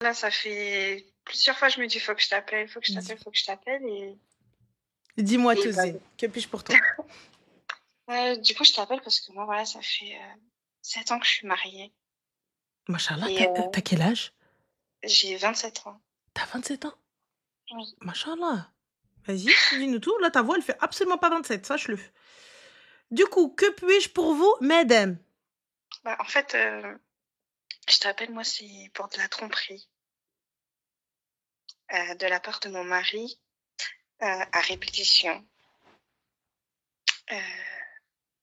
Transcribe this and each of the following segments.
Là, ça fait plusieurs fois, je me dis, faut que je t'appelle, faut que je t'appelle, faut que je t'appelle. Dis-moi Et tout, bah, Zé. Que puis-je pour toi? du coup, je t'appelle parce que moi, voilà, ça fait 7 ans que je suis mariée. Machallah, Et t'as quel âge? j'ai 27 ans. T'as 27 ans? Oui. Machallah. Vas-y, dis-nous tout. Là, ta voix, elle fait absolument pas 27, sache-le. Du coup, que puis-je pour vous, madame? Bah, en fait, je t'appelle, moi, c'est pour de la tromperie de la part de mon mari à répétition. Euh,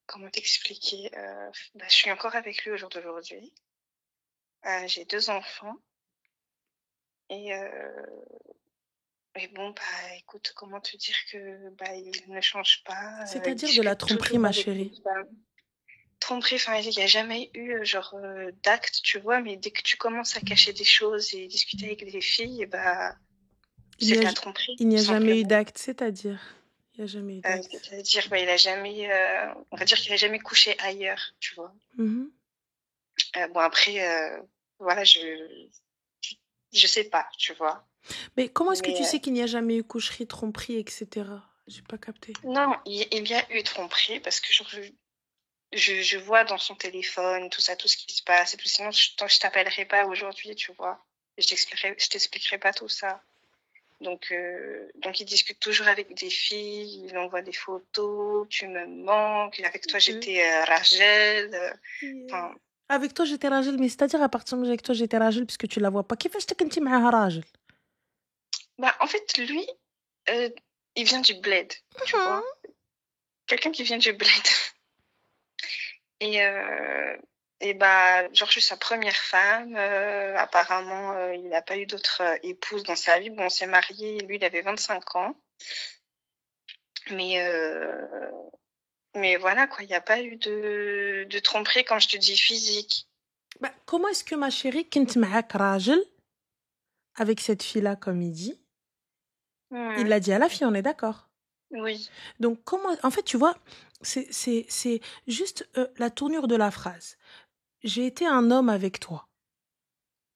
comment t'expliquer bah, je suis encore avec lui au jour d'aujourd'hui. J'ai 2 enfants. Et, et bon, bah écoute, comment te dire que bah, il ne change pas, il C'est-à-dire de la discute tromperie, toujours ma avec chérie. d'autres femmes. Tromperie, enfin, il n'y a jamais eu genre d'acte, tu vois, mais dès que tu commences à cacher des choses et discuter avec des filles, bah Il c'est n'y de a, la tromperie, il n'y tout a jamais eu simplement. d'acte, c'est-à-dire. Il n'y a jamais eu d'acte. C'est-à-dire, bah, il a jamais, on va dire qu'il a jamais couché ailleurs, tu vois. Mhm. Bon après, voilà, je sais pas, tu vois. Mais comment est-ce que Mais tu sais qu'il n'y a jamais eu coucherie, tromperie, etc. J'ai pas capté. non, il y a eu tromperie parce que genre, je vois dans son téléphone tout ça, tout ce qui se passe et tout. Sinon, je t'appellerai pas aujourd'hui, tu vois. Et je t'expliquerai pas tout ça. Donc, il discute toujours avec des filles, il envoie des photos, tu me manques, avec toi j'étais Rachel. Enfin, Avec toi, j'étais Rajel, mais c'est-à-dire à partir du moment où avec toi, j'étais Rajel, puisque tu la vois pas. كيفاش كنتي معاها راجل? bah, en fait, lui, euh, il vient du bled, tu vois. Quelqu'un qui vient du bled. Et, euh, et bah, genre, je suis sa première femme. Apparemment, il n'a pas eu d'autres épouses dans sa vie. Bon, on s'est mariés, lui, il avait 25 ans. Mais, euh, mais voilà, quoi, il n'y a pas eu de tromperie, quand je te dis physique. Bah, comment est-ce que ma chérie, كنت معاك راجل, avec cette fille-là, comme il dit, il Mhm. l'a dit à la fille, on est d'accord. Oui. Donc, comment. En fait, tu vois, c'est juste la tournure de la phrase. J'ai été un homme avec toi.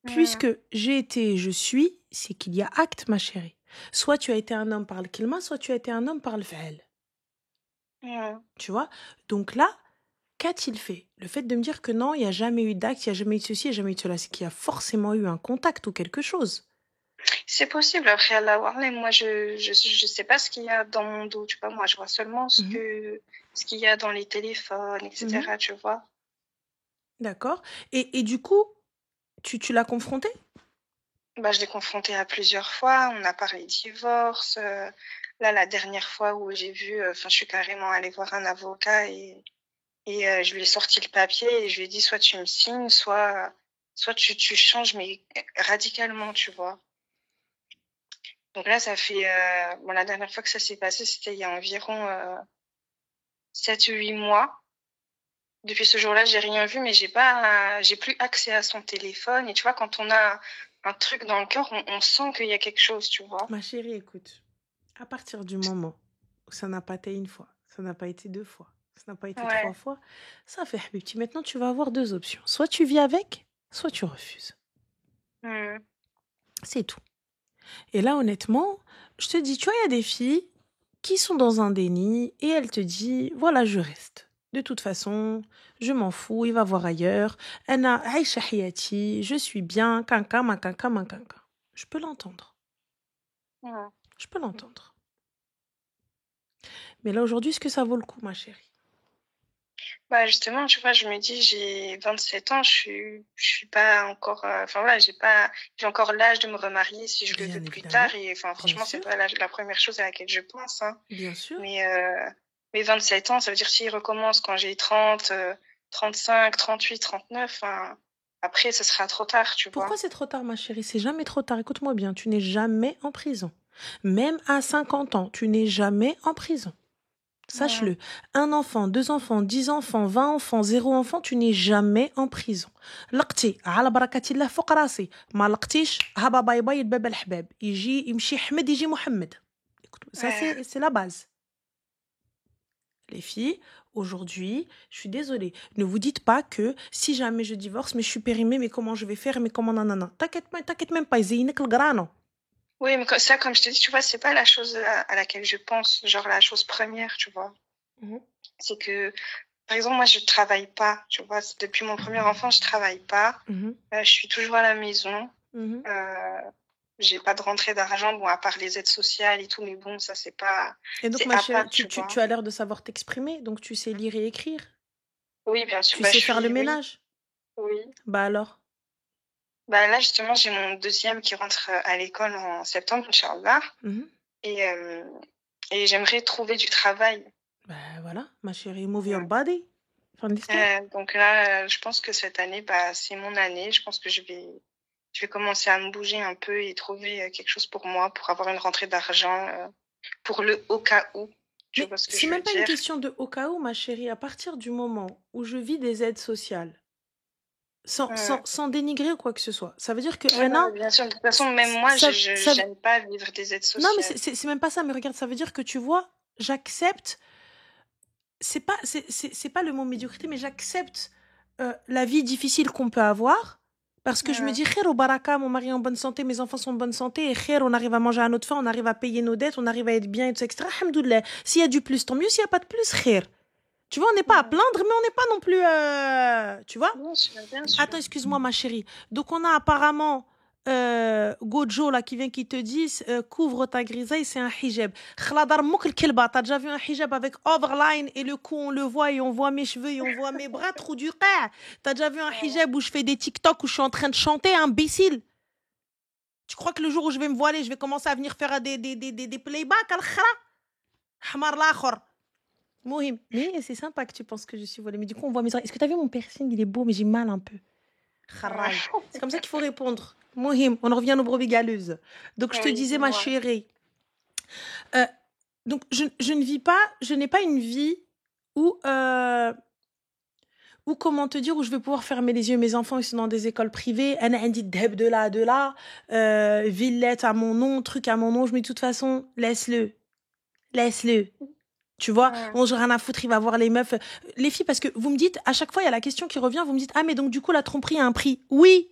Mhm. Puisque j'ai été et je suis, c'est qu'il y a acte, ma chérie. Soit tu as été un homme par le kilma, soit tu as été un homme par le fi'l. Mhm. Tu vois? Donc là, qu'a-t-il fait? Le fait de me dire que non, il n'y a jamais eu d'acte, il n'y a jamais eu de ceci, il n'y a jamais eu de cela, c'est qu'il y a forcément eu un contact ou quelque chose. C'est possible, après Allah Warley, moi je sais pas ce qu'il y a dans mon dos, tu vois, moi je vois seulement Mhm, ce qu'il y a dans les téléphones, mhm. etc., tu vois. D'accord. Et du coup, tu l'as confronté? Bah, je l'ai confronté à plusieurs fois, on a parlé divorce, là la dernière fois où j'ai vu, enfin je suis carrément allée voir un avocat et je lui ai sorti le papier et je lui ai dit soit tu me signes, soit tu changes mais radicalement, tu vois. Donc là ça fait, bon la dernière fois que ça s'est passé, c'était il y a environ 7 ou 8 mois. Depuis ce jour-là, j'ai rien vu, mais j'ai plus accès à son téléphone. Et tu vois, quand on a un truc dans le cœur, on sent qu'il y a quelque chose, tu vois. Ma chérie, écoute, à partir du moment où ça n'a pas été une fois, ça n'a pas été deux fois, ça n'a pas été trois Ouais. fois, ça fait habibti. Maintenant, tu vas avoir deux options. Soit tu vis avec, soit tu refuses. Hmm. C'est tout. Et là, honnêtement, je te dis, tu vois, il y a des filles qui sont dans un déni et elles te disent, voilà, je reste. De toute façon, je m'en fous, il va voir ailleurs. Anna, aïcha hayati, je suis bien, canca, ma canca, ma canca. Je peux l'entendre. Hmm. Je peux l'entendre. Mais là, aujourd'hui, est-ce que ça vaut le coup, ma chérie? Bah justement, tu vois, je me dis, j'ai 27 ans, je suis pas encore, enfin voilà, j'ai encore l'âge de me remarier si je le Bien veux plus tard. évidemment. Et enfin, Bien franchement, c'est sûr. pas la première chose à laquelle je pense, hein. Bien sûr. Mais mes 27 ans, ça veut dire s'il recommence quand j'ai 30, 35, 38, 39, enfin, après, ce sera trop tard, tu Pourquoi vois. c'est trop tard, ma chérie? C'est jamais trop tard. Écoute-moi bien, tu n'es jamais en prison. Même à 50 ans, tu n'es jamais en prison. Hmm. Sache-le, un enfant, deux enfants, 10 enfants, 20 enfants, zéro enfant, tu n'es jamais en prison. لقتي على بركة الله فوق راسي ما لقتيش هبا باي باي الباب الحباب يجي يمشي حمد يجي محمد. Écoute, ça Ouais. c'est la base. Les filles, Aujourd'hui, je suis désolée. Ne vous dites pas que si jamais je divorce, mais je suis périmée, mais comment je vais faire, mais comment nanana. T'inquiète même pas, Zeynek le grano. Oui, mais ça, comme je te dis, tu vois, c'est pas la chose à laquelle je pense, genre la chose première, tu vois. C'est que, par exemple, moi, je travaille pas, tu vois. Depuis mon premier enfant, je travaille pas. Je suis toujours à la maison. J'ai pas de rentrée d'argent, bon, à part les aides sociales et tout, mais bon, ça, c'est pas... Et donc, c'est ma à chérie, part, tu vois. tu as l'air de savoir t'exprimer, donc tu sais lire et écrire. Oui, bien sûr. Tu sais faire le Oui. ménage. Oui. Bah alors? Bah là, justement, j'ai mon deuxième qui rentre à l'école en septembre, Inch'Allah. Et j'aimerais trouver du travail. Bah voilà, ma chérie, move your body. Fin de l'histoire. Donc là, je pense que cette année, bah, c'est mon année. Je pense que je vais commencer à me bouger un peu et trouver quelque chose pour moi, pour avoir une rentrée d'argent, pour le au cas où. Tu vois ce que je veux dire? C'est même pas une question de au cas où, ma chérie. À partir du moment où je vis des aides sociales, sans dénigrer ou quoi que ce soit, ça veut dire que bien sûr, de toute façon, même moi, je n'aime pas vivre des aides sociales. Non, mais c'est même pas ça. Mais regarde, ça veut dire que tu vois, j'accepte. C'est pas le mot médiocrité, mais j'accepte la vie difficile qu'on peut avoir. Parce que je me dis, khair au baraka, mon mari est en bonne santé, mes enfants sont en bonne santé, et khair, on arrive à manger à notre faim, on arrive à payer nos dettes, on arrive à être bien, etc. Alhamdoulilah. S'il y a du plus, tant mieux. S'il n'y a pas de plus, khair. Tu vois, on n'est pas à plaindre, mais on n'est pas non plus... Tu vois? Bien sûr. Attends, excuse-moi, ma chérie. Donc, on a apparemment Gojo, là, qui vient, qui te dit couvre ta grisaille, c'est un hijab. T'as déjà vu un hijab avec overline et le cou, on le voit et on voit mes cheveux et on voit mes bras, trou du qaa. T'as déjà vu un hijab où je fais des TikTok, où je suis en train de chanter, imbécile? Tu crois que le jour où je vais me voiler, je vais commencer à venir faire des playbacks, al-khra? Hamar l'akhor. Mohim. Mais c'est sympa que tu penses que je suis voilée. Mais du coup, on voit mes oreilles. Est-ce que t'as vu mon piercing? Il est beau, mais j'ai mal un peu. C'est comme ça qu'il faut répondre. Mohim, on en revient à nos brebis galeuses. Donc, je te disais, ma chérie. Donc, je ne vis pas, je n'ai pas une vie où, comment te dire, où je vais pouvoir fermer les yeux. Mes enfants, ils sont dans des écoles privées. Un dit de là. Villette à mon nom, truc à mon nom. Je me dis, de toute façon, laisse-le. Tu vois, on n'a rien à foutre, il va voir les meufs. Les filles, parce que vous me dites, à chaque fois, il y a la question qui revient, vous me dites, ah, mais donc, du coup, la tromperie a un prix. Oui.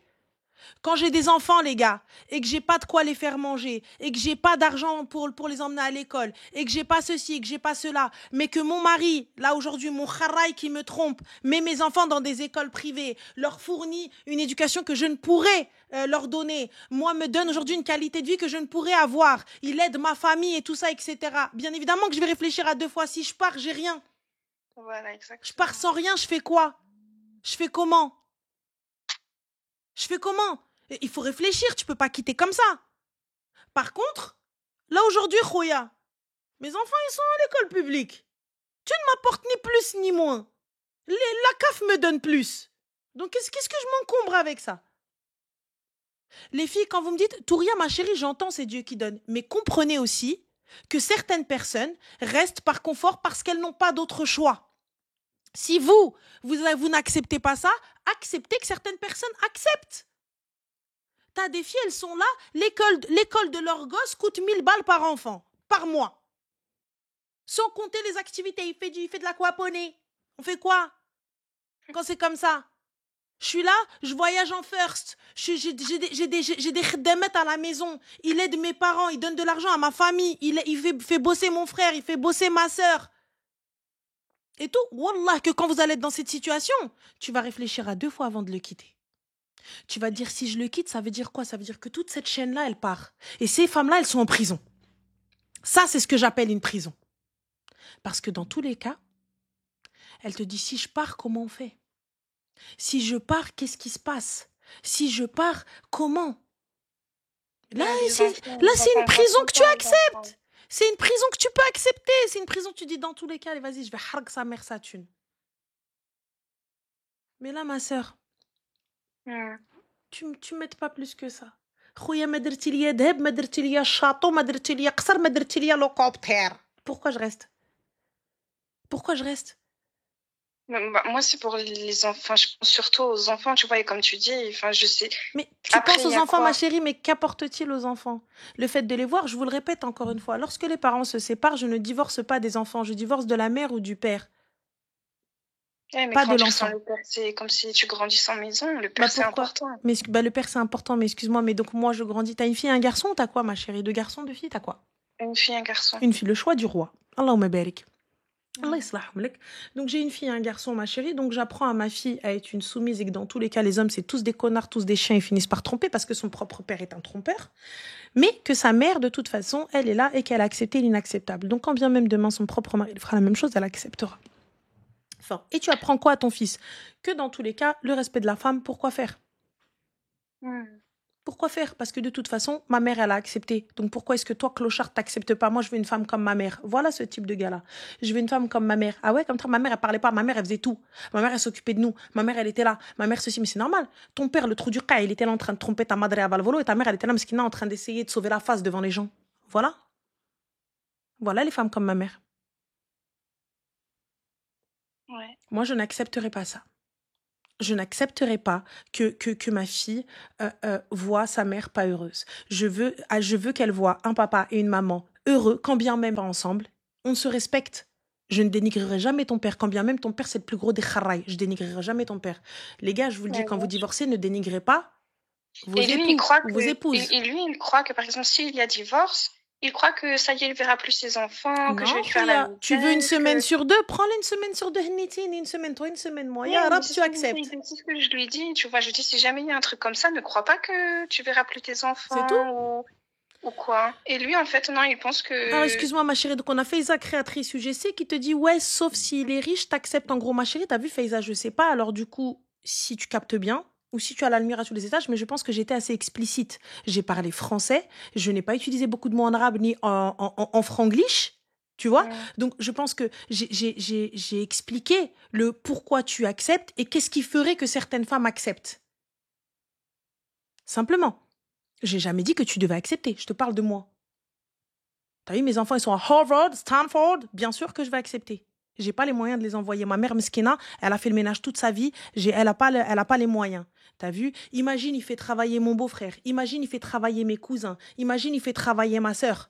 Quand j'ai des enfants, les gars, et que j'ai pas de quoi les faire manger, et que j'ai pas d'argent pour les emmener à l'école, et que j'ai pas ceci, et que j'ai pas cela, mais que mon mari, là aujourd'hui, mon kharaï qui me trompe, met mes enfants dans des écoles privées, leur fournit une éducation que je ne pourrais leur donner, moi me donne aujourd'hui une qualité de vie que je ne pourrais avoir, il aide ma famille et tout ça, etc. Bien évidemment que je vais réfléchir à deux fois. Si je pars, j'ai rien. Voilà, exactement. Je pars sans rien, je fais quoi? Je fais comment? Il faut réfléchir, tu peux pas quitter comme ça. Par contre, là aujourd'hui, Khoya, mes enfants, ils sont à l'école publique. Tu ne m'apportes ni plus ni moins. La CAF me donne plus. Donc, qu'est-ce que je m'encombre avec ça? Les filles, quand vous me dites, Touria, ma chérie, j'entends, c'est Dieu qui donne. Mais comprenez aussi que certaines personnes restent par confort parce qu'elles n'ont pas d'autre choix. Si vous n'acceptez pas ça, acceptez que certaines personnes acceptent. T'as des filles, elles sont là, l'école de leur gosse coûte 1000 balles par enfant, par mois. Sans compter les activités, il fait de l'aquaponie. On fait quoi quand c'est comme ça? Je suis là, je voyage en first. J'ai des khdemet à la maison. Il aide mes parents, il donne de l'argent à ma famille. Il fait bosser mon frère, il fait bosser ma sœur. Et tout. Wallah, que quand vous allez être dans cette situation, tu vas réfléchir à 2 fois avant de le quitter. Tu vas te dire, si je le quitte, ça veut dire quoi? Ça veut dire que toute cette chaîne-là, elle part. Et ces femmes-là, elles sont en prison. Ça, c'est ce que j'appelle une prison. Parce que dans tous les cas, elle te dit, si je pars, comment on fait? Si je pars, qu'est-ce qui se passe? Si je pars, comment? Là, c'est une prison que tu acceptes. C'est une prison que tu peux accepter. C'est une prison que tu dis, dans tous les cas, allez, vas-y, je vais harg sa mère, sa thune. Mais là, ma sœur, tu m'aides pas plus que ça. Khouya, ma درتي ليا ذهب, ma درتي ليا château, ma درتي ليا قصر, ma درتي ليا l'hélicoptère. Pourquoi je reste? Moi, c'est pour les enfants. Je pense surtout aux enfants, tu vois, et comme tu dis, enfin, je sais. Mais tu penses aux enfants, ma chérie, mais qu'apporte-t-il aux enfants? Le fait de les voir, je vous le répète encore une fois, lorsque les parents se séparent, je ne divorce pas des enfants, je divorce de la mère ou du père. Ouais, mais pas de grandir sans l'enfant. le père, c'est comme si tu grandis sans maison. Le Bah père, c'est pourquoi? important. Mais le père c'est important, mais excuse-moi, mais donc moi je grandis. T'as une fille et un garçon, t'as quoi, ma chérie? Deux garçons, deux filles, t'as quoi? Une fille, un garçon. Une fille, le choix du roi. Allahumma barik. Allah Mm. yslahum lak. Donc j'ai une fille et un garçon, ma chérie, donc j'apprends à ma fille à être une soumise et que dans tous les cas, les hommes, c'est tous des connards, tous des chiens, ils finissent par tromper parce que son propre père est un trompeur. Mais que sa mère, de toute façon, elle est là et qu'elle a accepté l'inacceptable. Donc quand bien même demain son propre mari fera la même chose, elle acceptera. Enfin, et tu apprends quoi à ton fils? Que dans tous les cas, le respect de la femme, pourquoi faire? Mm. Pourquoi faire? Parce que de toute façon, ma mère, elle a accepté. Donc pourquoi est-ce que toi, clochard, t'acceptes pas? Moi, je veux une femme comme ma mère. Voilà ce type de gars-là. Je veux une femme comme ma mère. Ah ouais, comme toi, ma mère, elle parlait pas. Ma mère, elle faisait tout. Ma mère, elle s'occupait de nous. Ma mère, elle était là. Ma mère, ceci, mais c'est normal. Ton père, le trou du cas, il était là en train de tromper ta madre à Valvolo et ta mère, elle était là, en train d'essayer de sauver la face devant les gens. Voilà. Voilà les femmes comme ma mère. Ouais. Moi, je n'accepterai pas ça. Je n'accepterai pas que ma fille voit sa mère pas heureuse. Je veux qu'elle voit un papa et une maman heureux, quand bien même pas ensemble. On se respecte. Je ne dénigrerai jamais ton père, quand bien même ton père c'est le plus gros des kharaïs. Je dénigrerai jamais ton père. Les gars, je vous le dis, Ouais, quand vous bien sûr. divorcez, ne dénigrez pas vos Et lui, il époux croit ou que, vos épouses. il croit que, par exemple, s'il y a divorce, il croit que ça y est, il verra plus ses enfants, que je Non, vais lui faire la Khouya, tu veux une misère, semaine que... sur deux? Prends-le une semaine sur deux, Hennitine, une semaine toi, une semaine moi. Oui, Ya mais Rab, tu acceptes. c'est ce que je lui dis, tu vois. Je dis, si jamais il y a un truc comme ça, ne crois pas que tu verras plus tes C'est tout? enfants ou quoi. Et lui, en fait, non, il pense Alors, que... excuse-moi, ma chérie, donc on a Faiza, créatrice UGC, qui te dit, ouais, sauf s'il est riche, t'acceptes. En gros, ma chérie, t'as vu Faiza, je sais pas. Alors, du coup, si tu captes bien, ou si tu as la lumière à tous les étages, mais je pense que j'étais assez explicite. J'ai parlé français, je n'ai pas utilisé beaucoup de mots en arabe ni en franglish, tu vois. Donc, je pense que j'ai expliqué le pourquoi tu acceptes et qu'est-ce qui ferait que certaines femmes acceptent. Simplement. J'ai jamais dit que tu devais accepter. Je te parle de moi. T'as vu, mes enfants, ils sont à Harvard, Stanford. Bien sûr que je vais accepter. J'ai pas les moyens de les envoyer. Ma mère, Meskina, elle a fait le ménage toute sa vie. Elle a pas les moyens. T'as vu? Imagine, il fait travailler mon beau-frère. Imagine, il fait travailler mes cousins. Imagine, il fait travailler ma sœur.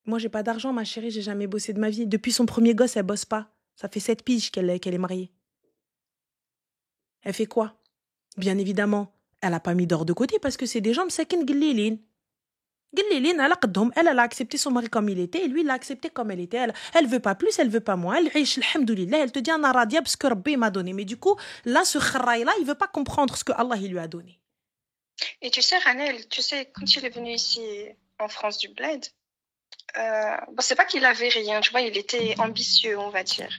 Moi, j'ai pas d'argent, ma chérie. J'ai jamais bossé de ma vie. Depuis son premier gosse, elle bosse pas. Ça fait 7 piges qu'elle est mariée. Elle fait quoi? Bien évidemment, elle a pas mis d'or de côté parce que c'est des gens مساكن قليلين. قليلين على قدهم. Elle a accepté son mari comme il était et lui il l'a accepté comme elle était. Elle veut pas plus, elle veut pas moins. Elle عيش الحمد لله. Elle te dit انا راضيه parce que Rabbi m'a donné. Mais du coup, là ce kharaï là, il veut pas comprendre ce que Allah il lui a donné. Et tu sais, Ranel, tu sais, quand il est venu ici en France du Bled, bon, c'est pas qu'il avait rien, tu vois, il était ambitieux, on va dire.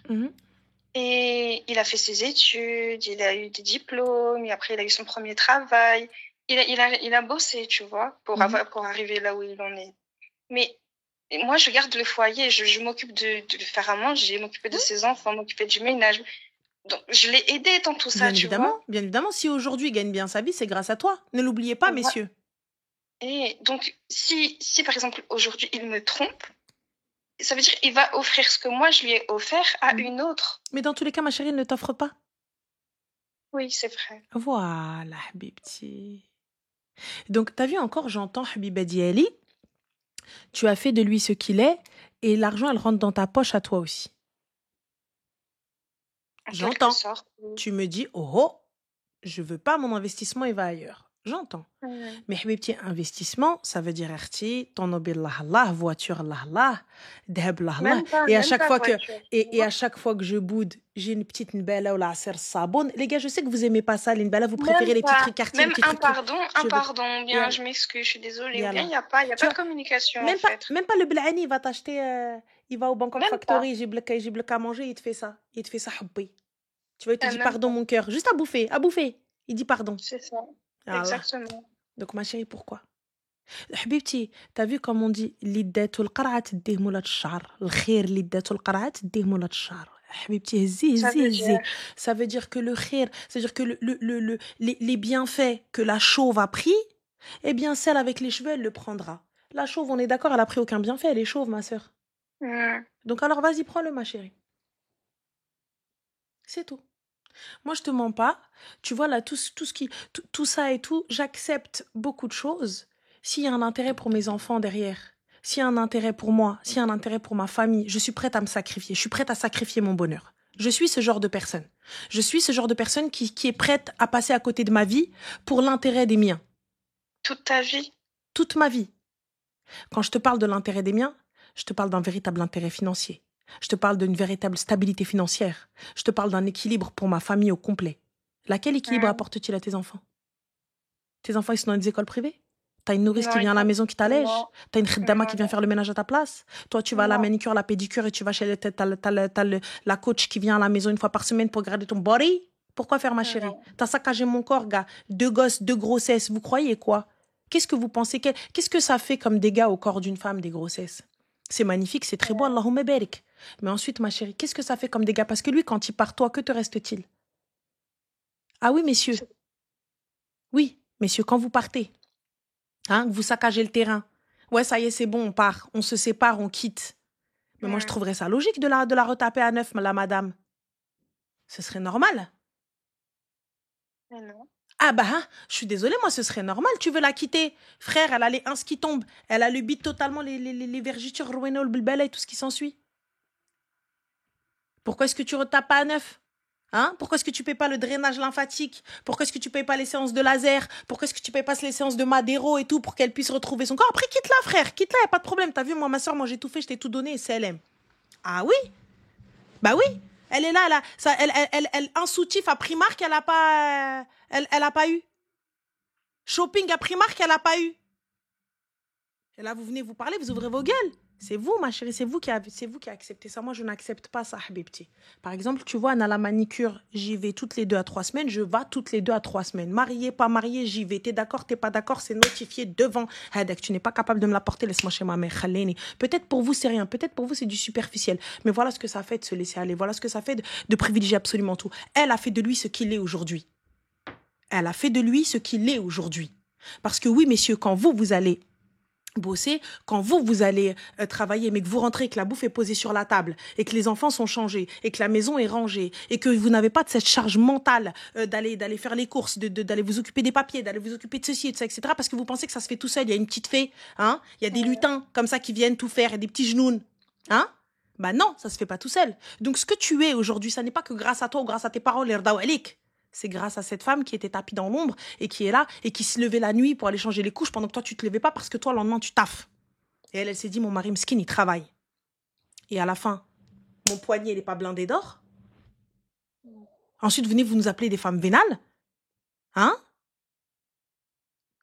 Et il a fait ses études, il a eu des diplômes, et après il a eu son premier travail. Il a bossé, tu vois, pour arriver là où il en est. Mais moi, je garde le foyer, je m'occupe de lui faire à manger, m'occuper de ses enfants, m'occuper du ménage. Donc, je l'ai aidé dans tout ça, tu vois. Bien évidemment, si aujourd'hui il gagne bien sa vie, c'est grâce à toi. Ne l'oubliez pas, messieurs. Et donc, si par exemple, aujourd'hui, il me trompe, ça veut dire qu'il va offrir ce que moi, je lui ai offert à une autre. Mais dans tous les cas, ma chérie, il ne t'offre pas. Oui, c'est vrai. Voilà, Habibti. Donc, t'as vu encore, j'entends Habiba Diali, tu as fait de lui ce qu'il est, et l'argent, elle rentre dans ta poche à toi aussi. J'entends. Tu me dis, oh, je veux pas, mon investissement, il va ailleurs. J'entends. Mais Habibti, investissement, ça veut dire arti, ton nobil Allah, voiture Allah, deheb Allah. Et à chaque fois que je boude, j'ai une petite nbala ou la asser sabon. Les gars, je sais que vous aimez pas ça, les nbala, vous préférez les petits trucs quartiers. Même un pardon, bien, je m'excuse, je suis désolée. Il n'y a pas de communication, même en fait. Même pas le blani, il va t'acheter, il va au Bangkok Factory, il jible à manger, il te fait ça. Il te fait ça, habbi. Tu vois, il te dit pardon, mon cœur. Juste à bouffer. Il dit pardon. C'est ça. Exactement. Donc, ma chérie, pourquoi? Habibti, t'as vu comme on dit, l'iddatul qara'a tdih moulat ash-sha'r. Le khair l'iddatul qara'a tdih moulat ash-sha'r. Habibti, ça veut dire que le khair, c'est-à-dire que les bienfaits que la chauve a pris, eh bien, celle avec les cheveux, elle le prendra. La chauve, on est d'accord, elle a pris aucun bienfait, elle est chauve, ma sœur. Donc alors, vas-y, prends-le, ma chérie. C'est tout. Moi, je te mens pas. Tu vois, là, tout ça et tout, j'accepte beaucoup de choses. S'il y a un intérêt pour mes enfants derrière, s'il y a un intérêt pour moi, s'il y a un intérêt pour ma famille, je suis prête à me sacrifier. Je suis prête à sacrifier mon bonheur. Je suis ce genre de personne. Je suis ce genre de personne qui est prête à passer à côté de ma vie pour l'intérêt des miens. Toute ta vie? Toute ma vie. Quand je te parle de l'intérêt des miens, je te parle d'un véritable intérêt financier. Je te parle d'une véritable stabilité financière. Je te parle d'un équilibre pour ma famille au complet. Laquelle équilibre apporte-t-il à tes enfants? Tes enfants, ils sont dans des écoles privées? T'as une nourrice qui vient à la maison qui t'allège? T'as une khiddama qui vient faire le ménage à ta place? Toi, tu vas à la manicure, la pédicure et tu vas chez la coach qui vient à la maison une fois par semaine pour regarder ton body? Pourquoi faire, ma chérie? T'as saccagé mon corps, gars. 2 gosses, 2 grossesses. Vous croyez quoi? Qu'est-ce que vous pensez? Qu'est-ce que ça fait comme dégâts au corps d'une femme, des grossesses? C'est magnifique, c'est très beau, Allahumma barik. Mais ensuite, ma chérie, qu'est-ce que ça fait comme dégâts? Parce que lui, quand il part, toi, que te reste-t-il? Ah oui, messieurs. Oui, messieurs, quand vous partez, hein, vous saccagez le terrain. Ouais, ça y est, c'est bon, on part. On se sépare, on quitte. Mais moi, je trouverais ça logique de la retaper à neuf, la madame. Ce serait normal. Non. Ah bah, hein, je suis désolée, moi, ce serait normal. Tu veux la quitter. Frère, elle a les ins qui tombent. Elle a le bide totalement, les vergitures, le bilbala et tout ce qui s'ensuit. Pourquoi est-ce que tu retapes pas à neuf? Hein? Pourquoi est-ce que tu payes pas le drainage lymphatique? Pourquoi est-ce que tu payes pas les séances de laser? Pourquoi est-ce que tu payes pas les séances de Madero et tout pour qu'elle puisse retrouver son corps? Après, quitte-la, frère. Quitte-la, y a pas de problème. T'as vu, moi, ma soeur, moi, j'ai tout fait, je t'ai tout donné et c'est elle aime. Ah oui? Bah oui. Elle est là, un soutif à Primark, elle a pas, elle a pas eu. Shopping à Primark, elle a pas eu. Et là, vous venez vous parler, vous ouvrez vos gueules. C'est vous, ma chérie, c'est vous qui acceptez ça. Moi, je n'accepte pas ça, habibti. Par exemple, tu vois, à la manicure, j'y vais toutes les 2 à 3 semaines. Je vais toutes les 2 à 3 semaines. Mariée, pas mariée, j'y vais. T'es d'accord, t'es pas d'accord, c'est notifié devant. Hadek, tu n'es pas capable de me l'apporter, laisse-moi chez ma mère. Khaleni. Peut-être pour vous, c'est rien. Peut-être pour vous, c'est du superficiel. Mais voilà ce que ça fait de se laisser aller. Voilà ce que ça fait de privilégier absolument tout. Elle a fait de lui ce qu'il est aujourd'hui. Elle a fait de lui ce qu'il est aujourd'hui. Parce que oui, messieurs, quand vous allez bosser, quand vous allez travailler, mais que vous rentrez, que la bouffe est posée sur la table, et que les enfants sont changés, et que la maison est rangée, et que vous n'avez pas de cette charge mentale d'aller faire les courses, d'aller vous occuper des papiers, d'aller vous occuper de ceci et de ça, etc., parce que vous pensez que ça se fait tout seul. Il y a une petite fée, hein, il y a des lutins comme ça qui viennent tout faire, et des petits genoux, hein. Bah non, ça se fait pas tout seul. Donc ce que tu es aujourd'hui, ça n'est pas que grâce à toi ou grâce à tes parents, l'erdawalik. C'est grâce à cette femme qui était tapie dans l'ombre et qui est là et qui se levait la nuit pour aller changer les couches pendant que toi, tu te levais pas parce que toi, le lendemain, tu taffes. Et elle s'est dit, mon mari mskin, il travaille. Et à la fin, mon poignet, il n'est pas blindé d'or. Ensuite, venez vous nous appeler des femmes vénales. Hein?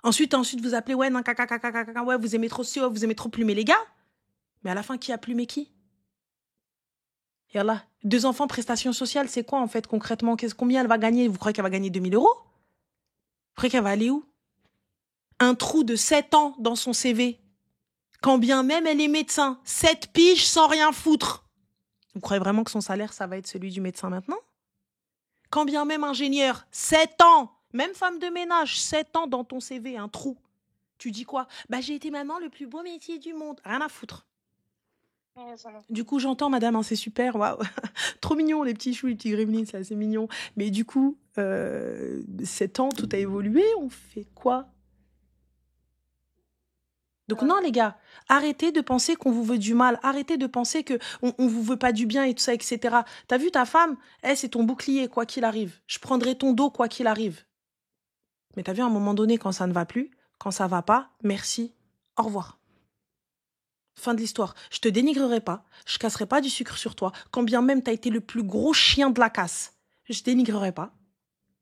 Ensuite, vous appelez, ouais, non, ouais, vous aimez trop ça, vous aimez trop plumer les gars. Mais à la fin, qui a plumé qui? Et là, 2 enfants, prestations sociales, c'est quoi en fait concrètement? Combien elle va gagner? Vous croyez qu'elle va gagner 2 000 euros? Vous croyez qu'elle va aller où? Un trou de 7 ans dans son CV. Quand bien même elle est médecin. 7 piges sans rien foutre. Vous croyez vraiment que son salaire, ça va être celui du médecin maintenant? Quand bien même ingénieur. 7 ans. Même femme de ménage. 7 ans dans ton CV. Un trou. Tu dis quoi? Bah j'ai été maman, le plus beau métier du monde. Rien à foutre. Du coup, j'entends, madame, hein, c'est super, waouh, trop mignon, les petits choux, les petits gremlins, c'est assez mignon. Mais du coup, 7 ans, tout a évolué, on fait quoi? Donc non, les gars, arrêtez de penser qu'on vous veut du mal, arrêtez de penser qu'on vous veut pas du bien et tout ça, etc. T'as vu ta femme? C'est ton bouclier, quoi qu'il arrive. Je prendrai ton dos, quoi qu'il arrive. Mais t'as vu, à un moment donné, quand ça ne va plus, quand ça va pas, merci, au revoir. Fin de l'histoire. Je te dénigrerai pas. Je casserai pas du sucre sur toi. Quand bien même t'as été le plus gros chien de la casse. Je dénigrerai pas.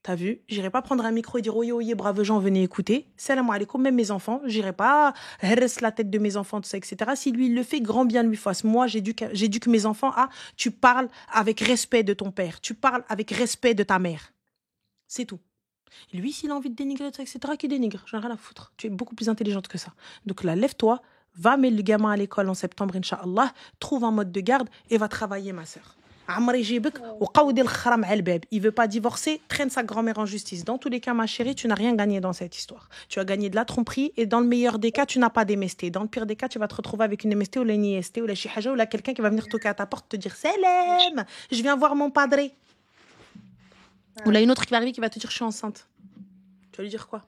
T'as vu? J'irai pas prendre un micro et dire oye oye brave gens venez écouter. Salam alaikum, même mes enfants. J'irai pas reste la tête de mes enfants tout ça etc. Si lui il le fait, grand bien lui fasse. Moi j'éduque mes enfants à tu parles avec respect de ton père. Tu parles avec respect de ta mère. C'est tout. Lui s'il a envie de dénigrer tout ça etc. Qu'il dénigre. J'en ai rien à foutre. Tu es beaucoup plus intelligente que ça. Donc là lève-toi. Va mettre le gamin à l'école en septembre, Inch'Allah, trouve un mode de garde et va travailler, ma sœur. Il veut pas divorcer, traîne sa grand-mère en justice. Dans tous les cas, ma chérie, tu n'as rien gagné dans cette histoire. Tu as gagné de la tromperie et dans le meilleur des cas, tu n'as pas d'MST. Dans le pire des cas, tu vas te retrouver avec une MST ou une IST ou la chihaja ou là quelqu'un qui va venir toquer à ta porte te dire Salam, je viens voir mon padré. Ou là une autre qui va arriver qui va te dire je suis enceinte. Tu vas lui dire quoi?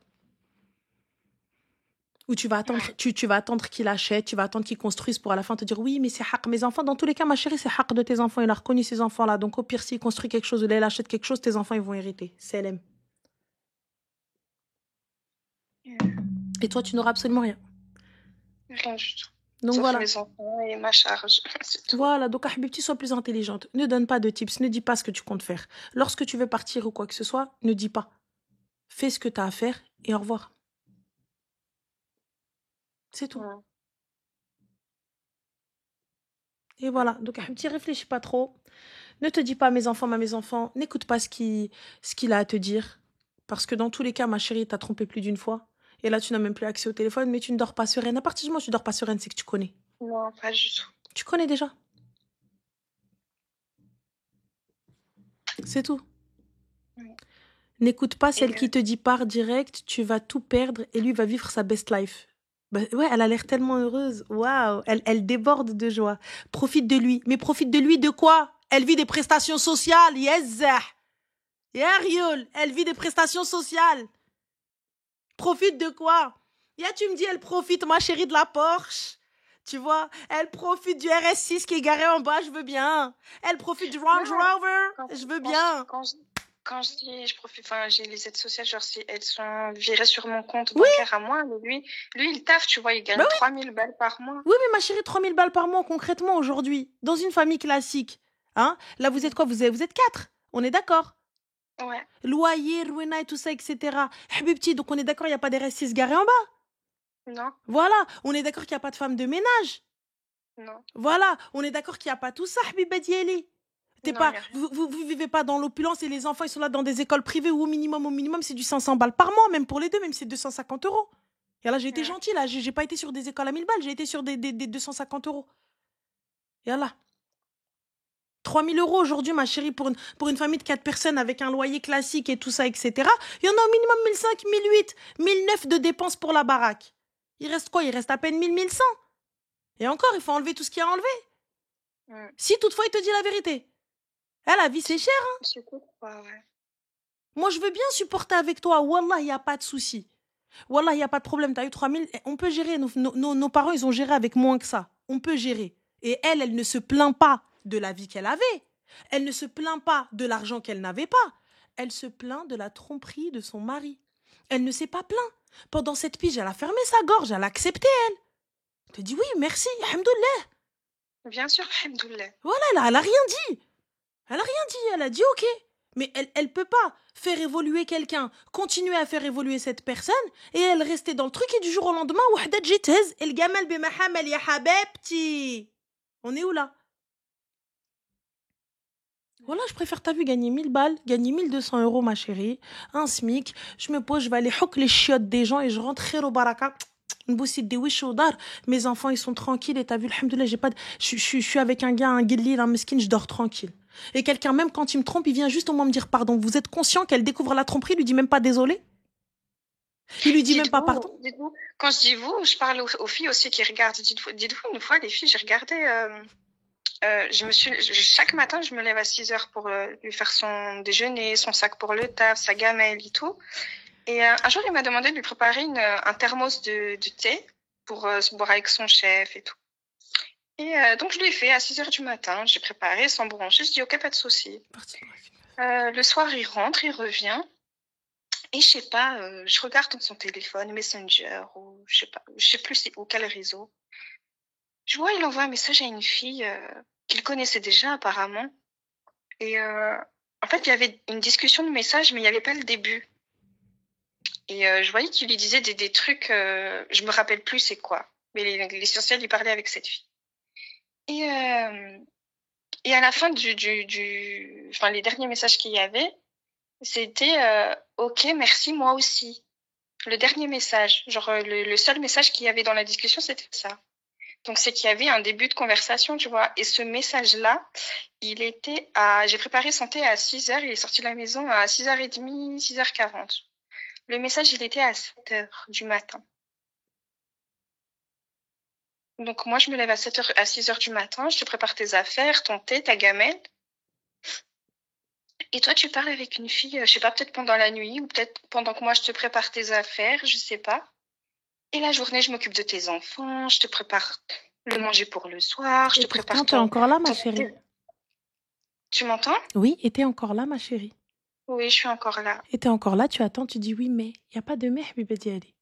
Ou tu vas attendre, tu vas attendre qu'il achète, tu vas attendre qu'il construise pour à la fin te dire oui, mais c'est haq mes enfants. Dans tous les cas, ma chérie, c'est haq de tes enfants. Il a reconnu ces enfants-là. Donc au pire, s'il construit quelque chose ou là, il achète quelque chose, tes enfants, ils vont hériter. CLM. Et toi, tu n'auras absolument rien. Rien du tout. Donc Sauf voilà. mes enfants et ma charge. C'est tout. Voilà, donc Habibti, sois plus intelligente. Ne donne pas de tips, ne dis pas ce que tu comptes faire. Lorsque tu veux partir ou quoi que ce soit, ne dis pas. Fais ce que tu as à faire et au revoir. C'est tout. Ouais. Et voilà, donc Habibti, réfléchis pas trop. Ne te dis pas mes enfants, mes enfants. N'écoute pas ce qu'il a à te dire. Parce que dans tous les cas, ma chérie t'a trompé plus d'une fois. Et là, tu n'as même plus accès au téléphone, mais tu ne dors pas sereine. À partir du moment où tu dors pas sereine, c'est que tu connais. Non, pas du tout. Tu connais déjà. C'est tout. Ouais. N'écoute pas celle Et qui te dit pars direct, tu vas tout perdre et lui va vivre sa best life. Bah, ouais, elle a l'air tellement heureuse. Waouh, elle déborde de joie. Profite de lui. Mais profite de lui de quoi? Elle vit des prestations sociales. Yes. Yeah, Rioul. Elle vit des prestations sociales. Profite de quoi? Tu me dis, elle profite, ma chérie, de la Porsche. Tu vois, elle profite du RS6 qui est garé en bas, je veux bien. Elle profite du Range Rover, je veux bien. Quand je dis je profite, enfin, j'ai les aides sociales, genre si elles sont virées sur mon compte bancaire à moi, mais lui, il taffe, tu vois, il gagne 3000 balles par mois. Oui, mais ma chérie, 3000 balles par mois, concrètement, aujourd'hui, dans une famille classique. Hein? Là, vous êtes quoi? Vous êtes 4. On est d'accord? Ouais. Loyer, Rwena et tout ça, etc. Habibti, donc on est d'accord, il n'y a pas des RS6 garés en bas? Non. Voilà, on est d'accord qu'il n'y a pas de femme de ménage? Non. Voilà, on est d'accord qu'il n'y a pas tout ça, Habibati Eli. Vous vivez pas dans l'opulence et les enfants, ils sont là dans des écoles privées où au minimum, c'est du 500 balles par mois, même pour les deux, même c'est 250 euros. Et là, j'ai été gentille, là, j'ai pas été sur des écoles à 1000 balles, j'ai été sur des 250 euros. Et là, 3000 euros aujourd'hui, ma chérie, pour une famille de 4 personnes avec un loyer classique et tout ça, etc. Il y en a au minimum 1500, 1008, 1009 de dépenses pour la baraque. Il reste quoi? Il reste à peine 1000, 1100. Et encore, il faut enlever tout ce qu'il y a à enlever. Si toutefois, il te dit la vérité. La vie, c'est cher, hein. C'est cool, ouais. Moi, je veux bien supporter avec toi. Wallah, il n'y a pas de souci. Wallah, il n'y a pas de problème. Tu as eu 3000. On peut gérer. Nos parents, ils ont géré avec moins que ça. On peut gérer. Et elle ne se plaint pas de la vie qu'elle avait. Elle ne se plaint pas de l'argent qu'elle n'avait pas. Elle se plaint de la tromperie de son mari. Elle ne s'est pas plaint. Pendant cette pige, elle a fermé sa gorge. Elle a accepté, elle. Elle te dit oui, merci, alhamdoulilah. Bien sûr, alhamdoulilah. Voilà, elle a rien dit. Elle a rien dit. Elle a dit ok. Mais elle peut pas faire évoluer quelqu'un, continuer à faire évoluer cette personne, et elle rester dans le truc, et du jour au lendemain, wahda tjithez, el gamal bimahamal ya habebti. On est où là? Voilà, je préfère, t'as vu, gagner 1000 balles, gagner 1200 euros, ma chérie, un SMIC, je me pose, je vais aller hock les chiottes des gens, et je rentre au baraka, mes enfants, ils sont tranquilles, et t'as vu, alhamdoulilah, je suis avec un gars, un guilli, un meskin, je dors tranquille. Et quelqu'un, même quand il me trompe, il vient juste au moins me dire pardon. Vous êtes conscient qu'elle découvre la tromperie, il lui dit même pas désolé? Il lui dit même pas pardon? Dites-vous, quand je dis vous, je parle aux filles aussi qui regardent. Dites-vous, une fois, les filles, j'ai regardé, chaque matin, je me lève à 6 heures pour lui faire son déjeuner, son sac pour le taf, sa gamelle et tout. Et un jour, il m'a demandé de lui préparer un thermos de thé pour se boire avec son chef et tout. Et donc, je lui ai fait à 6 heures du matin. J'ai préparé sans broncher. Je dis, ok, pas de souci. Le soir, il rentre, il revient. Et je sais pas, je regarde dans son téléphone, Messenger, ou je sais plus c'est où, quel réseau. Je vois, il envoie un message à une fille qu'il connaissait déjà apparemment. Et en fait, il y avait une discussion de messages, mais il n'y avait pas le début. Et je voyais qu'il lui disait des trucs, je me rappelle plus c'est quoi. Mais l'essentiel, il parlait avec cette fille. Et à la fin enfin, les derniers messages qu'il y avait, c'était ok, merci, moi aussi. Le dernier message, genre le seul message qu'il y avait dans la discussion, c'était ça. Donc c'est qu'il y avait un début de conversation, tu vois. Et ce message-là, j'ai préparé son thé à 6 heures, il est sorti de la maison à 6h30, 6h40. Le message, il était à 7 heures du matin. Donc moi, je me lève à 6 heures du matin, je te prépare tes affaires, ton thé, ta gamelle. Et toi, tu parles avec une fille, je sais pas, peut-être pendant la nuit, ou peut-être pendant que moi, je te prépare tes affaires, je sais pas. Et la journée, je m'occupe de tes enfants, je te prépare le manger pour le soir, je Et te pourtant, prépare t'es encore là, ma ton... chérie. Tu m'entends? Oui, et t'es encore là, ma chérie. Oui, je suis encore là. Et t'es encore là, tu attends, tu dis oui, mais il n'y a pas de mais, Habibati Ali.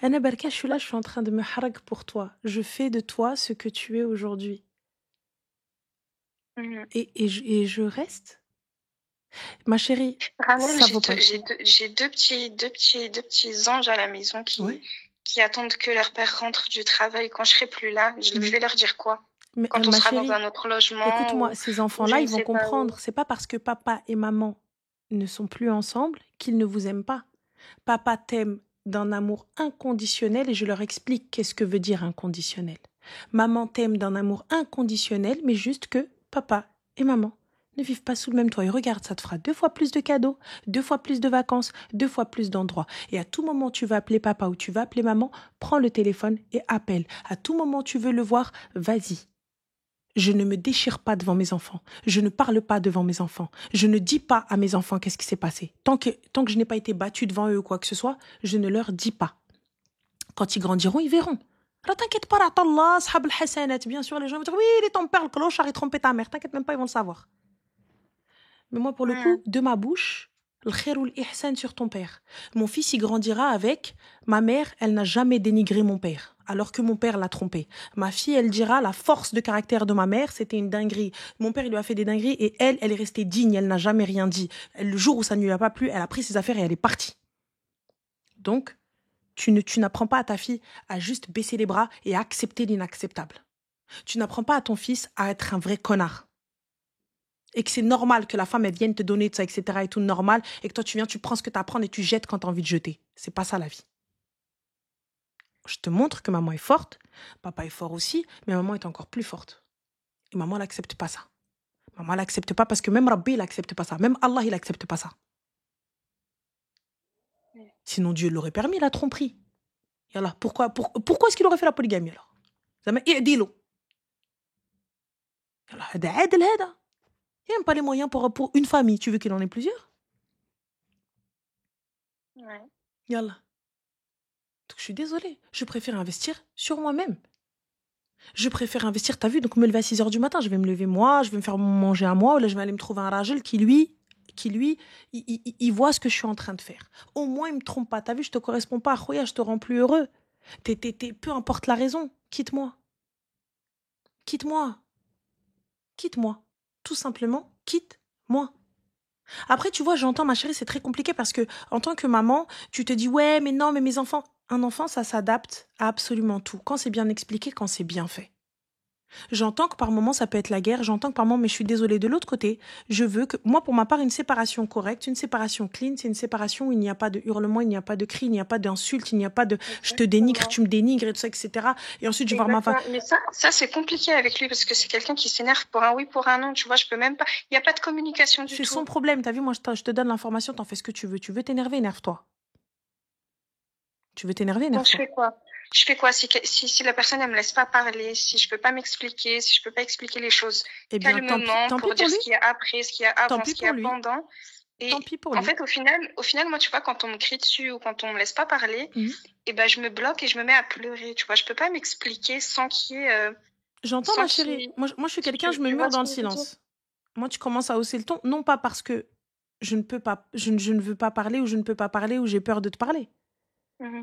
Anna Barka, je suis là, je suis en train de me harag pour toi. Je fais de toi ce que tu es aujourd'hui. Et je reste. Ma chérie, Ramel, ça vaut pas le coup. j'ai deux petits anges à la maison qui attendent que leur père rentre du travail quand je serai plus là. Je vais leur dire quoi? Mais, quand on ma sera chérie, dans un autre logement. écoute-moi, ces enfants-là, ils vont comprendre. C'est pas parce que papa et maman ne sont plus ensemble qu'ils ne vous aiment pas. Papa t'aime d'un amour inconditionnel et je leur explique qu'est-ce que veut dire inconditionnel. Maman t'aime d'un amour inconditionnel, mais juste que papa et maman ne vivent pas sous le même toit. Et regarde, ça te fera 2 fois plus de cadeaux, 2 fois plus de vacances, 2 fois plus d'endroits. Et à tout moment, tu vas appeler papa ou tu vas appeler maman, prends le téléphone et appelle. À tout moment, tu veux le voir, vas-y. Je ne me déchire pas devant mes enfants. Je ne parle pas devant mes enfants. Je ne dis pas à mes enfants qu'est-ce qui s'est passé. Tant que je n'ai pas été battue devant eux ou quoi que ce soit, je ne leur dis pas. Quand ils grandiront, ils verront. T'inquiète pas, Allah, ashab al-hasanat. Bien sûr, les gens vont dire oui, il est ton père, le clochard, il trompait ta mère. T'inquiète même pas, ils vont le savoir. Mais moi, pour le coup, de ma bouche, le khair ou l'ihsan sur ton père. Mon fils, il grandira avec ma mère, elle n'a jamais dénigré mon père, alors que mon père l'a trompé. Ma fille, elle dira la force de caractère de ma mère, c'était une dinguerie. Mon père, il lui a fait des dingueries et elle est restée digne, elle n'a jamais rien dit. Le jour où ça ne lui a pas plu, elle a pris ses affaires et elle est partie. Donc, tu n'apprends pas à ta fille à juste baisser les bras et à accepter l'inacceptable. Tu n'apprends pas à ton fils à être un vrai connard. Et que c'est normal que la femme, elle vienne te donner de ça, etc. et tout normal, et que toi, tu viens, tu prends ce que tu apprends et tu jettes quand tu as envie de jeter. C'est pas ça la vie. Je te montre que maman est forte, papa est fort aussi, mais maman est encore plus forte. Et maman, elle n'accepte pas ça. Maman, elle n'accepte pas parce que même Rabbi, il n'accepte pas ça. Même Allah, il n'accepte pas ça. Sinon, Dieu l'aurait permis, la tromperie. Yallah, pourquoi est-ce qu'il aurait fait la polygamie alors? Il n'y a même pas les moyens pour une famille. Tu veux qu'il en ait plusieurs? Ouais. Yallah. Donc, je suis désolée. Je préfère investir sur moi-même. Je préfère investir, t'as vu, donc me lever à 6h du matin, je vais me lever moi, je vais me faire manger à moi, ou là je vais aller me trouver un ragel qui lui, il voit ce que je suis en train de faire. Au moins il me trompe pas, t'as vu, je te correspond pas, Khoya, je te rends plus heureux. Peu importe la raison, quitte-moi. Quitte-moi. Quitte-moi. Tout simplement, quitte-moi. Après, tu vois, j'entends, ma chérie, c'est très compliqué parce que, en tant que maman, tu te dis, ouais, mais non, mais mes enfants. Un enfant, ça s'adapte à absolument tout. Quand c'est bien expliqué, quand c'est bien fait. J'entends que par moments, ça peut être la guerre. J'entends que par moments, mais je suis désolée. De l'autre côté, je veux que, moi, pour ma part, une séparation correcte, une séparation clean, c'est une séparation où il n'y a pas de hurlement, il n'y a pas de cri, il n'y a pas d'insulte, il n'y a pas de je te dénigre, tu me dénigres et tout ça, etc. Et ensuite, je vais voir ma femme. Mais ça, c'est compliqué avec lui parce que c'est quelqu'un qui s'énerve pour un oui, pour un non. Tu vois, je peux même pas. Il n'y a pas de communication du tout. C'est son problème. T'as vu, moi, je te donne l'information, t'en fais ce que tu veux. Tu veux t'énerver, énerve-toi. Tu veux t'énerver, énerve-toi. Donc, je fais quoi si la personne, elle me laisse pas parler, si je peux pas m'expliquer, si je peux pas expliquer les choses calmement pour dire ce qu'il y a après, ce qu'il y a avant, ce qu'il y a pendant. Et tant pis pour lui. En fait, au final, moi, tu vois, quand on me crie dessus ou quand on me laisse pas parler, et ben, je me bloque et je me mets à pleurer. Tu vois, je peux pas m'expliquer sans qu'il y ait. J'entends, ma chérie. Moi, je suis quelqu'un, je me mure dans le silence. Moi, tu commences à hausser le ton, non pas parce que je ne veux pas parler ou je ne peux pas parler ou j'ai peur de te parler.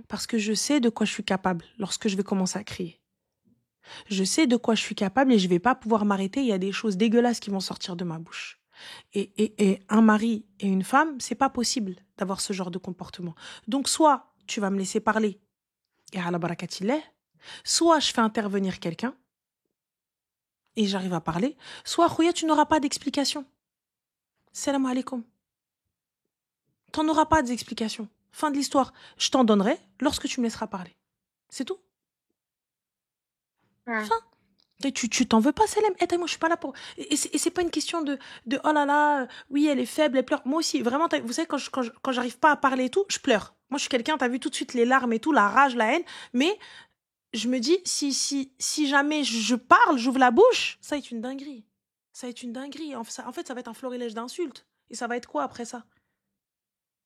Parce que je sais de quoi je suis capable lorsque je vais commencer à crier. Je sais de quoi je suis capable et je vais pas pouvoir m'arrêter. Il y a des choses dégueulasses qui vont sortir de ma bouche. Et un mari et une femme, c'est pas possible d'avoir ce genre de comportement. Donc, soit tu vas me laisser parler, et à la barakatillah, soit je fais intervenir quelqu'un et j'arrive à parler, soit, Khouya, tu n'auras pas d'explication. Salam alaikum. T'en auras pas d'explication. Fin de l'histoire. Je t'en donnerai lorsque tu me laisseras parler. C'est tout. Fin. Et tu t'en veux pas, Salem. Moi, je suis pas là pour. Et c'est pas une question de oh là là, oui, elle est faible, elle pleure. Moi aussi, vraiment, vous savez, quand j'arrive pas à parler et tout, je pleure. Moi, je suis quelqu'un, t'as vu tout de suite les larmes et tout, la rage, la haine. Mais je me dis, si jamais je parle, j'ouvre la bouche, ça est une dinguerie. Ça est une dinguerie. En fait, ça va être un florilège d'insultes. Et ça va être quoi après ça?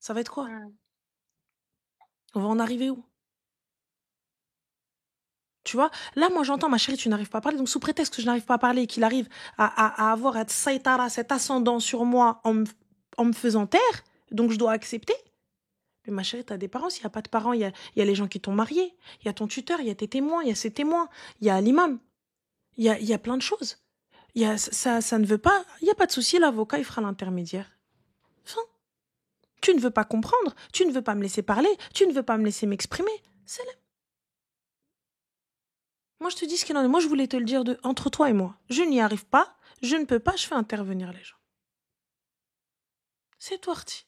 Ça va être quoi? On va en arriver où? Tu vois, là, moi, j'entends, ma chérie, tu n'arrives pas à parler. Donc, sous prétexte que je n'arrive pas à parler et qu'il arrive à avoir cet ascendant sur moi en me faisant taire, donc je dois accepter. Mais ma chérie, t'as des parents. S'il n'y a pas de parents, il y a les gens qui t'ont marié. Il y a ton tuteur, il y a tes témoins, il y a ses témoins, il y a l'imam. Il y a plein de choses. Ça ne veut pas... Il n'y a pas de souci, l'avocat, il fera l'intermédiaire. Fin. Tu ne veux pas comprendre, tu ne veux pas me laisser parler, tu ne veux pas me laisser m'exprimer. C'est là. Moi, je te dis ce qu'il en est. Moi, je voulais te le dire entre toi et moi. Je n'y arrive pas, je ne peux pas, je fais intervenir les gens. C'est tout, Arti.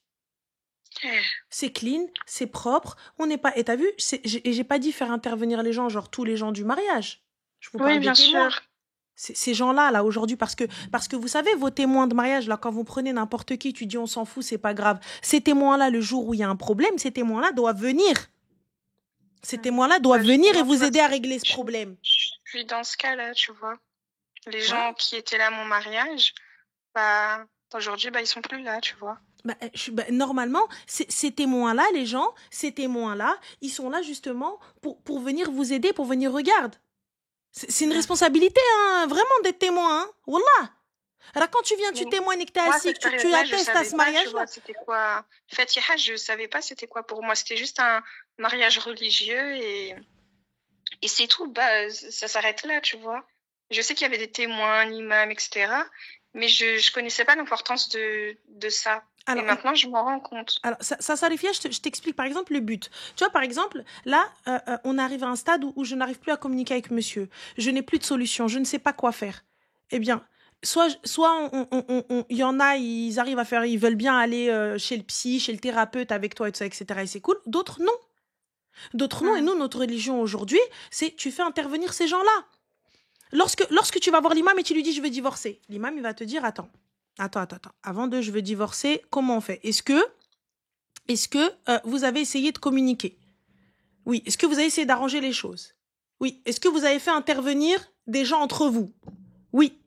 C'est clean, c'est propre, on n'est pas... Et t'as vu, j'ai pas dit faire intervenir les gens, genre tous les gens du mariage. Je vous parle Oui, des bien témoins. sûr. Ces gens-là, là, aujourd'hui, parce que vous savez, vos témoins de mariage, là, quand vous prenez n'importe qui, tu dis on s'en fout, c'est pas grave. Ces témoins-là, le jour où il y a un problème, ces témoins-là doivent venir. Ces témoins-là doivent venir et vous aider à régler ce problème. Je suis dans ce cas-là, tu vois. Les Ouais. gens qui étaient là à mon mariage, bah, aujourd'hui, bah, ils sont plus là, tu vois. Normalement, ces témoins-là, les gens, ces témoins-là, ils sont là justement pour venir vous aider, pour venir regarder. C'est une responsabilité, hein, vraiment, d'être témoin, hein. Wallah. Alors, quand tu viens, tu témoignes et que t'es assis, que tu attestes à ce mariage-là. C'était quoi? Fatiha, je savais pas c'était quoi pour moi. C'était juste un mariage religieux et c'est tout. Bah, ça s'arrête là, tu vois. Je sais qu'il y avait des témoins, un imam, etc. Mais je connaissais pas l'importance de ça. Alors, et maintenant, je m'en rends compte. Alors, ça Sarifia, je t'explique par exemple le but. Tu vois, par exemple, là, on arrive à un stade où je n'arrive plus à communiquer avec monsieur. Je n'ai plus de solution, je ne sais pas quoi faire. Eh bien, soit il y en a, ils veulent bien aller chez le psy, chez le thérapeute avec toi et tout ça, etc. Et c'est cool. D'autres, non. D'autres, non. Et nous, notre religion aujourd'hui, c'est tu fais intervenir ces gens-là. Lorsque tu vas voir l'imam et tu lui dis je veux divorcer, l'imam, il va te dire attends. Avant de je veux divorcer, comment on fait? Est-ce que vous avez essayé de communiquer? Oui. Est-ce que vous avez essayé d'arranger les choses? Oui. Est-ce que vous avez fait intervenir des gens entre vous? Oui.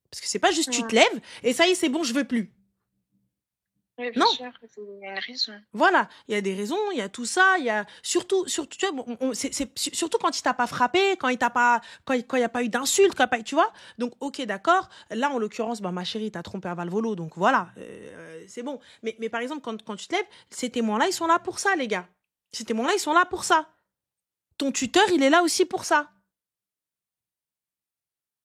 Parce que c'est pas juste tu te lèves et ça y est, c'est bon, je veux plus. Oui, bien sûr, il y a une raison. Voilà, il y a des raisons, il y a tout ça, il y a surtout tu vois, surtout quand il t'a pas frappé, quand il y a pas eu d'insulte, tu vois. Donc OK, d'accord. Là en l'occurrence, ma chérie t'a trompé à Valvolo, donc voilà, c'est bon. Mais par exemple quand tu te lèves, ces témoins-là, ils sont là pour ça, les gars. Ces témoins-là, ils sont là pour ça. Ton tuteur, il est là aussi pour ça.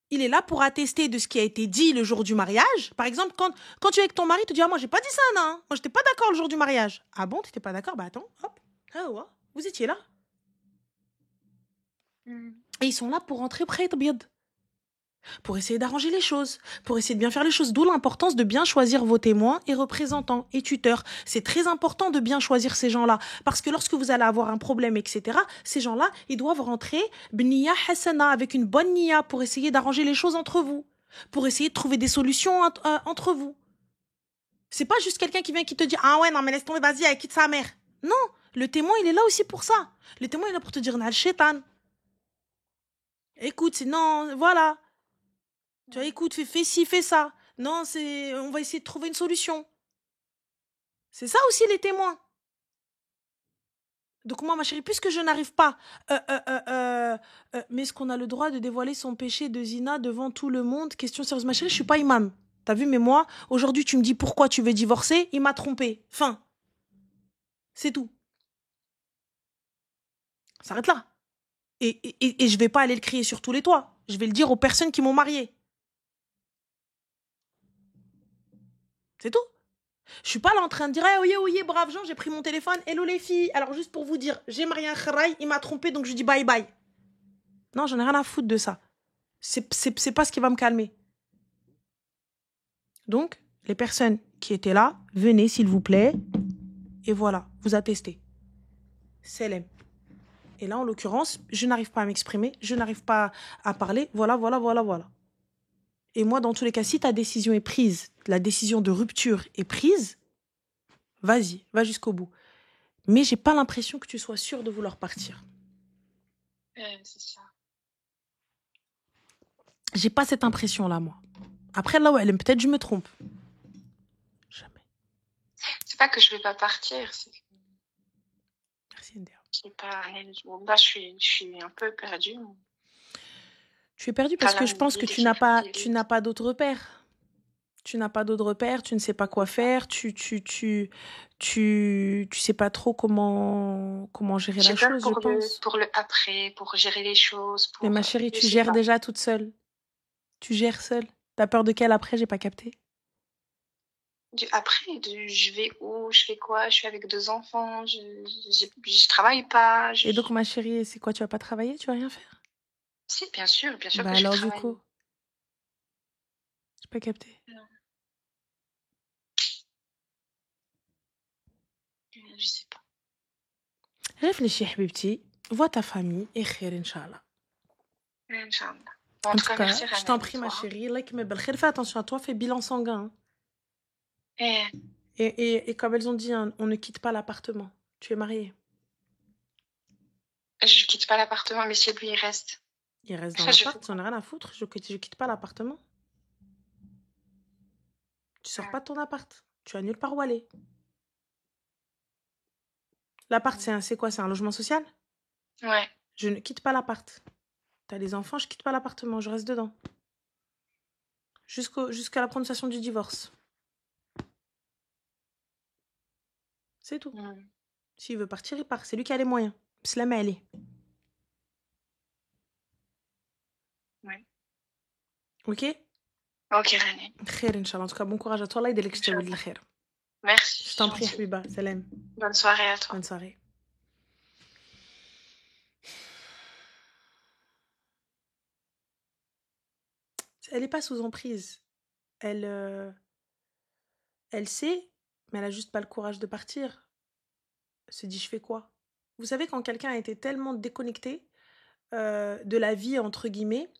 Il est là pour attester de ce qui a été dit le jour du mariage. Par exemple, quand tu es avec ton mari, tu dis « Ah, moi, j'ai pas dit ça, non. Moi, j'étais pas d'accord le jour du mariage. » Ah bon, t'étais pas d'accord? Bah attends, hop. Ah ouais, vous étiez là. Et ils sont là pour rentrer près, pour essayer d'arranger les choses, pour essayer de bien faire les choses. D'où l'importance de bien choisir vos témoins et représentants et tuteurs. C'est très important de bien choisir ces gens-là. Parce que lorsque vous allez avoir un problème, etc., ces gens-là, ils doivent rentrer b'niya hasana, avec une bonne niya, pour essayer d'arranger les choses entre vous. Pour essayer de trouver des solutions entre vous. C'est pas juste quelqu'un qui vient qui te dit « Ah ouais, non, mais laisse tomber, vas-y, elle quitte sa mère. » Non, le témoin, il est là aussi pour ça. Le témoin, il est là pour te dire « Nal shaitan. » Écoute, non, voilà. Tu vois, écoute, fais ci, fais ça. Non, on va essayer de trouver une solution. C'est ça aussi les témoins. Donc moi, ma chérie, puisque je n'arrive pas, mais est-ce qu'on a le droit de dévoiler son péché de zina devant tout le monde? Question sérieuse, ma chérie, je suis pas imam. T'as vu, mais moi, aujourd'hui, tu me dis pourquoi tu veux divorcer, il m'a trompé. Fin. C'est tout. Ça s'arrête là. Et je vais pas aller le crier sur tous les toits. Je vais le dire aux personnes qui m'ont marié. C'est tout. Je suis pas là en train de dire « Oyez, braves gens, j'ai pris mon téléphone. Hello les filles. Alors juste pour vous dire, j'ai marié un kharaï, il m'a trompé, donc je dis bye bye. » Non, j'en ai rien à foutre de ça. C'est pas ce qui va me calmer. Donc, les personnes qui étaient là, venez s'il vous plaît. Et voilà, vous attestez. Selem. Et là, en l'occurrence, je n'arrive pas à m'exprimer, je n'arrive pas à parler. Voilà. Et moi, dans tous les cas, si ta décision est prise, la décision de rupture est prise, vas-y, va jusqu'au bout. Mais j'ai pas l'impression que tu sois sûre de vouloir partir. C'est ça. J'ai pas cette impression-là, moi. Après, là, ouais, peut-être je me trompe. Jamais. C'est pas que je vais pas partir. Merci, Ndéa. C'est pas... Là, je suis un peu perdue. Tu es perdue parce que je pense que tu n'as pas d'autres d'autres repères. Tu n'as pas d'autres repères, tu ne sais pas quoi faire, tu sais pas trop comment gérer la J'ai peur chose, je pense. pour le après, pour gérer les choses, Mais ma chérie, tu gères déjà toute seule. Tu gères seule. T'as peur de quel après? J'ai pas capté. Je vais où, je fais quoi, je suis avec 2 enfants, je travaille pas. Et donc, ma chérie, c'est quoi? Tu vas pas travailler? Tu vas rien faire? Si, bien sûr Bah que je vais alors, du travailler. coup, j'ai pas capté. Je sais pas. Réfléchis, Habibti. Vois ta famille et khair, Inch'Allah. Inch'Allah. En En tout tout cas, cas, merci je Rana t'en une prie, ma fois. chérie. Like, mais fais attention à toi, fais bilan sanguin. Et Et comme elles ont dit, hein, on ne quitte pas l'appartement. Tu es mariée. je quitte pas l'appartement, mais si lui il reste. Il reste dans Ça, je l'appart, fais j'en ai rien à foutre. Je quitte pas l'appartement. Tu sors pas de ton appart. Tu as nulle part où aller. L'appart, c'est quoi? C'est un logement social? Ouais. Je ne quitte pas l'appart. T'as les enfants, je quitte pas l'appartement, je reste dedans. Jusqu'à la prononciation du divorce. C'est tout. S'il veut partir, il part. C'est lui qui a les moyens. Bislam Ali. Ouais. Ok? Ok, René. Khair, Inch'Allah. En tout cas, bon courage à toi. Allah يديلك الشتاوي الخير. Merci. Je t'en prie, Habiba. Salam. Bonne soirée à toi. Bonne soirée. Elle n'est pas sous emprise. Elle sait, mais elle a juste pas le courage de partir. Elle se dit, je fais quoi? Vous savez, quand quelqu'un a été tellement déconnecté de la vie, entre guillemets,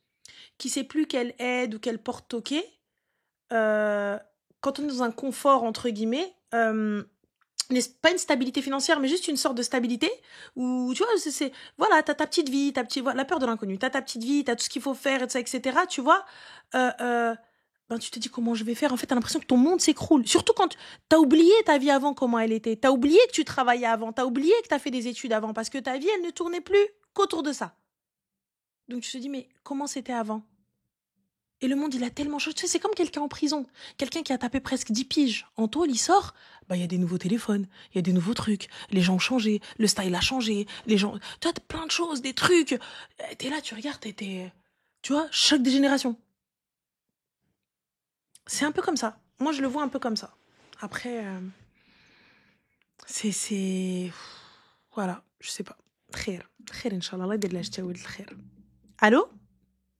qui sait plus quelle aide ou quelle porte toquer, quand on est dans un confort, entre guillemets, pas une stabilité financière, mais juste une sorte de stabilité où, tu vois, voilà, t'as ta petite vie, la peur de l'inconnu, t'as ta petite vie, t'as tout ce qu'il faut faire, etc., tu vois, ben, tu te dis comment je vais faire. En fait, t'as l'impression que ton monde s'écroule. Surtout quand t'as oublié ta vie avant, comment elle était. T'as oublié que tu travaillais avant. T'as oublié que t'as fait des études avant. Parce que ta vie, elle ne tournait plus qu'autour de ça. Donc tu te dis, mais comment c'était avant? Et le monde, il a tellement changé. Tu sais, c'est comme quelqu'un en prison. Quelqu'un qui a tapé presque 10 piges en tôle, il sort. Bah, il y a des nouveaux téléphones. Il y a des nouveaux trucs. Les gens ont changé. Le style a changé. Les gens. Tu vois, plein de choses, des trucs. T'es là, tu regardes, tu vois, choc des générations. C'est un peu comme ça. Moi, je le vois un peu comme ça. Après, c'est. Voilà, je sais pas. Khair. Khair, Inch'Allah. Allah يدير لها الشتاء والخير. Allô?